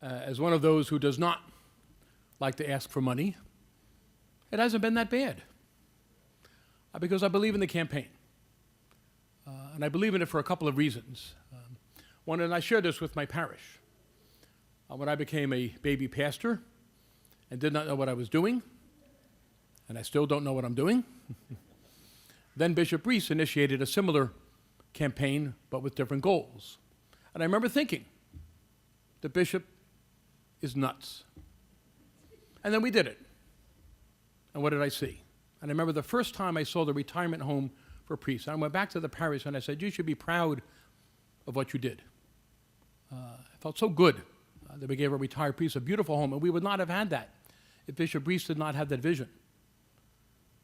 As one of those who does not like to ask for money, it hasn't been that bad. Because I believe in the campaign. And I believe in it for a couple of reasons. One, and I share this with my parish. When I became a baby pastor and did not know what I was doing, and I still don't know what I'm doing, then Bishop Reese initiated a similar campaign, but with different goals. And I remember thinking, the bishop is nuts. And then we did it. And what did I see? And I remember the first time I saw the retirement home for priests. And I went back to the parish and I said, you should be proud of what you did. I felt so good that we gave our retired priests a beautiful home, and we would not have had that if Bishop Reese did not have that vision.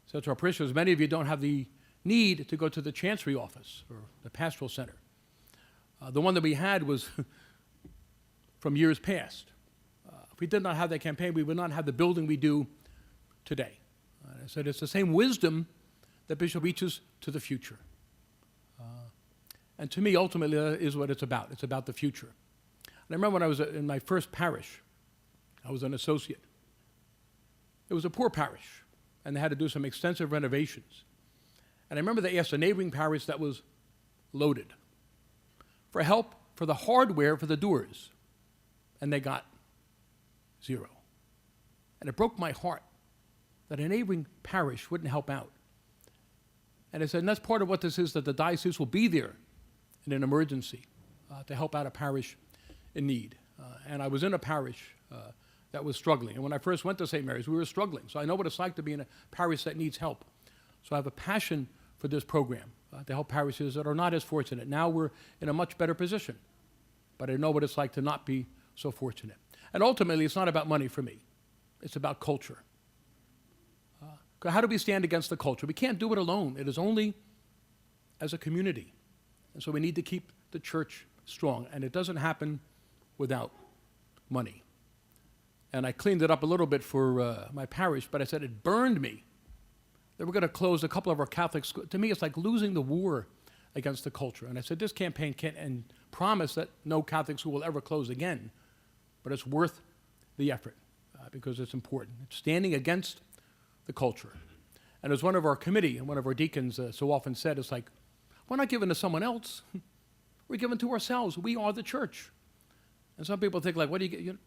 So to our parishioners, many of you don't have the need to go to the chancery office or the pastoral center. The one that we had was from years past. If we did not have that campaign, we would not have the building we do today. I said it's the same wisdom that Bishop reaches to the future. And to me, ultimately, that is what it's about. It's about the future. And I remember when I was in my first parish, I was an associate. It was a poor parish, and they had to do some extensive renovations. And I remember they asked a neighboring parish that was loaded for help for the hardware for the doors, and they got zero. And it broke my heart that a neighboring parish wouldn't help out. And I said, and that's part of what this is, that the diocese will be there in an emergency to help out a parish in need. And I was in a parish that was struggling. And when I first went to St. Mary's, we were struggling. So I know what it's like to be in a parish that needs help. So I have a passion for this program to help parishes that are not as fortunate. Now we're in a much better position. But I know what it's like to not be so fortunate. And ultimately, it's not about money for me. It's about culture. How do we stand against the culture? We can't do it alone. It is only as a community. And so we need to keep the church strong. And it doesn't happen without money. And I cleaned it up a little bit for my parish, but I said it burned me that we're going to close a couple of our Catholic schools. To me, it's like losing the war against the culture. And I said this campaign can't and promise that no Catholic school will ever close again, but it's worth the effort because it's important. It's standing against the culture. And as one of our committee and one of our deacons so often said, it's like, we're not giving to someone else. We're giving to ourselves. We are the church. And some people think, like, what do you get? You know,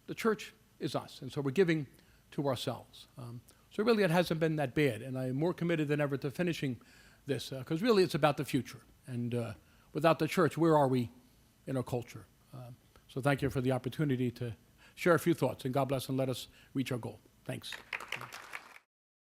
the church is us. And so we're giving to ourselves. So really it hasn't been that bad. And I'm more committed than ever to finishing this because really it's about the future. And without the church, where are we in our culture? So thank you for the opportunity to share a few thoughts. And God bless and let us reach our goal. Thanks.